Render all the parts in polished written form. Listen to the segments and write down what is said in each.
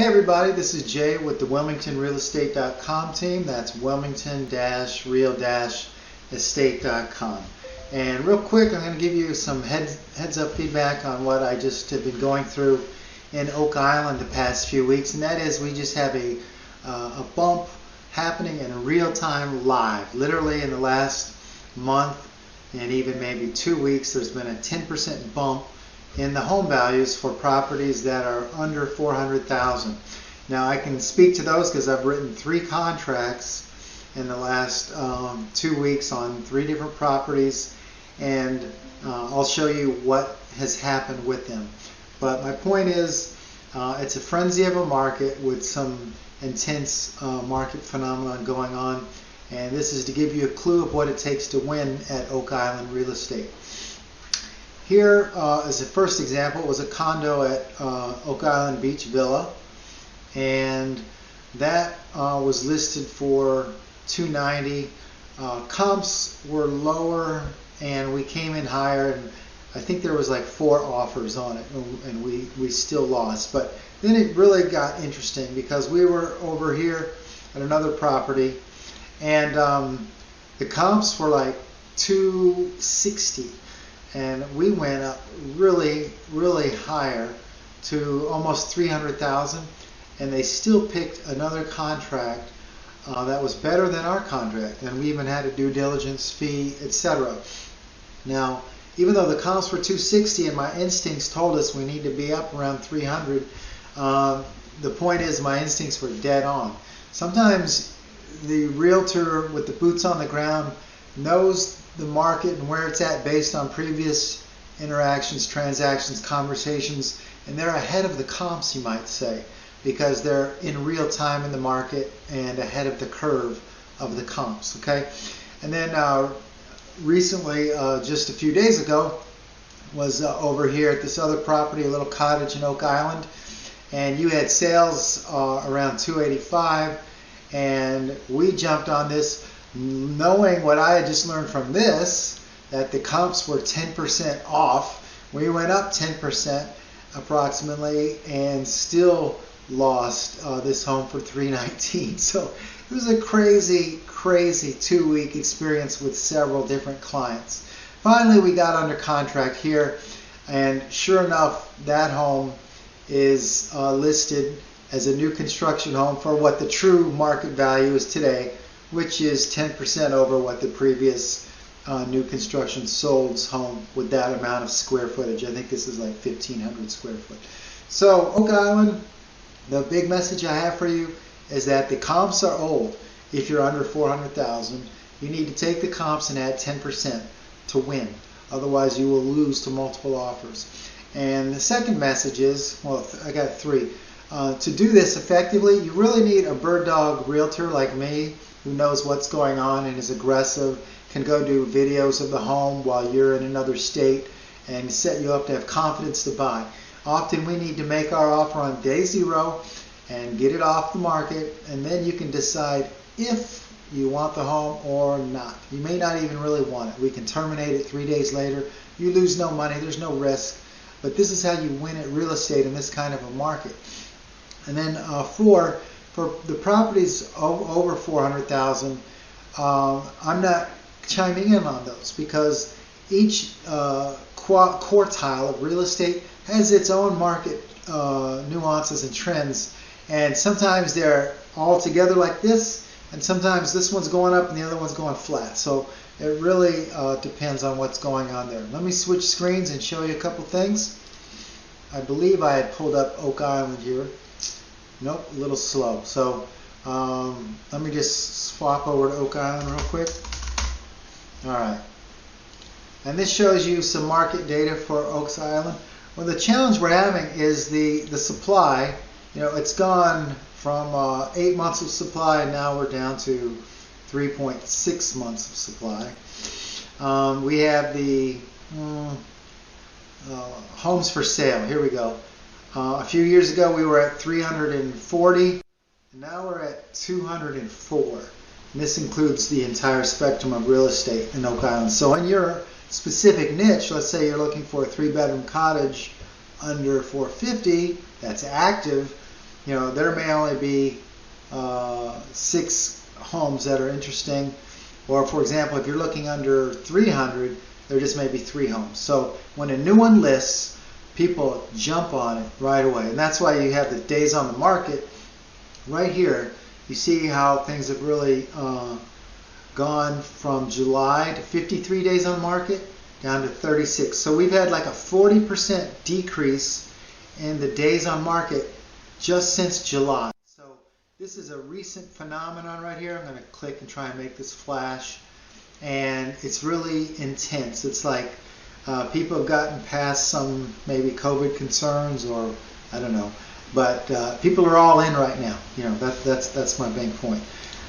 Hey everybody, this is Jay with the WilmingtonRealEstate.com team. That's Wilmington-Real-Estate.com. And real quick, I'm going to give you some heads up feedback on what I just have been going through in Oak Island the past few weeks. And that is, we just have a bump happening in real time live. Literally in the last month and even maybe 2 weeks, there's been a 10% bump in the home values for properties that are under $400,000. Now I can speak to those because I've written 3 contracts in the last 2 weeks on 3 different properties, and I'll show you what has happened with them. But my point is, it's a frenzy of a market with some intense market phenomenon going on, and this is to give you a clue of what it takes to win at Oak Island Real Estate. Here as a first example, it was a condo at Oak Island Beach Villa, and that was listed for $290. Comps were lower and we came in higher, and I think there was like 4 offers on it, and we still lost. But then it really got interesting because we were over here at another property, and the comps were like $260. And we went up really higher to almost $300,000, and they still picked another contract that was better than our contract, and we even had a due diligence fee, etc. Now, even though the comps were $260 and my instincts told us we need to be up around $300, the point is my instincts were dead on. Sometimes the realtor with the boots on the ground knows the market and where it's at based on previous interactions, transactions, conversations, and they're ahead of the comps, you might say, because they're in real time in the market and ahead of the curve of the comps. Okay, and then recently, just a few days ago, was over here at this other property, a little cottage in Oak Island, and you had sales around $285, and we jumped on this knowing what I had just learned from this, that the comps were 10% off. We went up 10% approximately and still lost this home for $319. So it was a crazy 2-week experience with several different clients. Finally, we got under contract here, and sure enough, that home is listed as a new construction home for what the true market value is today, which is 10% over what the previous new construction sold home with that amount of square footage. I think this is like 1,500 square foot. So Oak Island, the big message I have for you is that the comps are old. If you're under 400,000, you need to take the comps and add 10% to win. Otherwise you will lose to multiple offers. And the second message is, well, I got 3. To do this effectively, you really need a bird dog realtor like me, who knows what's going on and is aggressive, can go do videos of the home while you're in another state and set you up to have confidence to buy. Often we need to make our offer on day 0 and get it off the market, and then you can decide if you want the home or not. You may not even really want it. We can terminate it 3 days later. You lose no money, there's no risk, but this is how you win at real estate in this kind of a market. And then for the properties over 400,000, I'm not chiming in on those because each quartile of real estate has its own market nuances and trends, and sometimes they're all together like this, and sometimes this one's going up and the other one's going flat. So it really depends on what's going on there. Let me switch screens and show you a couple things. I believe I had pulled up Oak Island here. Nope, a little slow. So let me just swap over to Oak Island real quick. Alright. And this shows you some market data for Oak Island. Well, the challenge we're having is the supply. You know, it's gone from 8 months of supply, and now we're down to 3.6 months of supply. We have the homes for sale. Here we go. A few years ago we were at 340, and now we're at 204. And this includes the entire spectrum of real estate in Oak Island. So in your specific niche, let's say you're looking for a 3-bedroom cottage under 450, that's active, there may only be 6 homes that are interesting, or for example, if you're looking under 300, there just may be 3 homes. So when a new one lists, people jump on it right away, and that's why you have the days on the market right here. You see how things have really gone from July to 53 days on the market down to 36. So we've had like a 40% decrease in the days on market just since July. So this is a recent phenomenon right here. I'm going to click and try and make this flash, and it's really intense. It's like people have gotten past some maybe COVID concerns, or I don't know, but people are all in right now. That's my main point.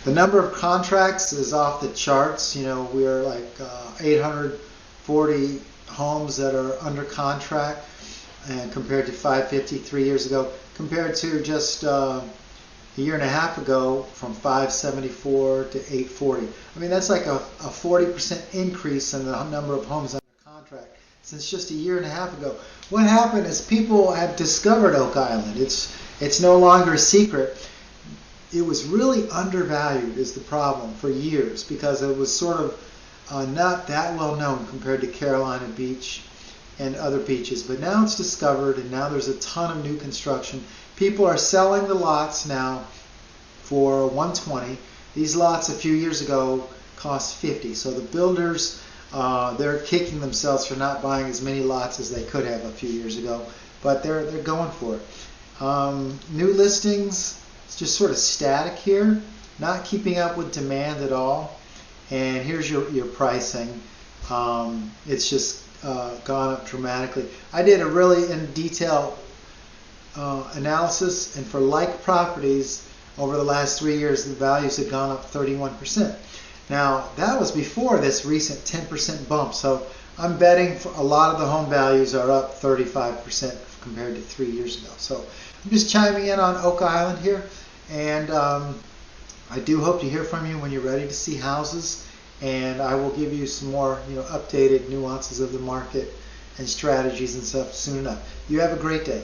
The number of contracts is off the charts. We're like 840 homes that are under contract, and compared to 550 3 years ago, compared to just a year and a half ago from 574 to 840. I mean, that's like a 40% increase in the number of homes under contract since just a year and a half ago. What happened is people have discovered Oak Island. It's no longer a secret. It was really undervalued is the problem for years, because it was sort of not that well known compared to Carolina Beach and other beaches. But now it's discovered, and now there's a ton of new construction. People are selling the lots now for $120. These lots a few years ago cost $50. So the builders, they're kicking themselves for not buying as many lots as they could have a few years ago, but they're going for it. New listings, it's just sort of static here, not keeping up with demand at all. And here's your pricing. It's just gone up dramatically. I did a really in detail analysis, and for like properties over the last 3 years, the values had gone up 31%. Now that was before this recent 10% bump, so I'm betting a lot of the home values are up 35% compared to 3 years ago. So I'm just chiming in on Oak Island here, and I do hope to hear from you when you're ready to see houses, and I will give you some more updated nuances of the market and strategies and stuff soon enough. You have a great day.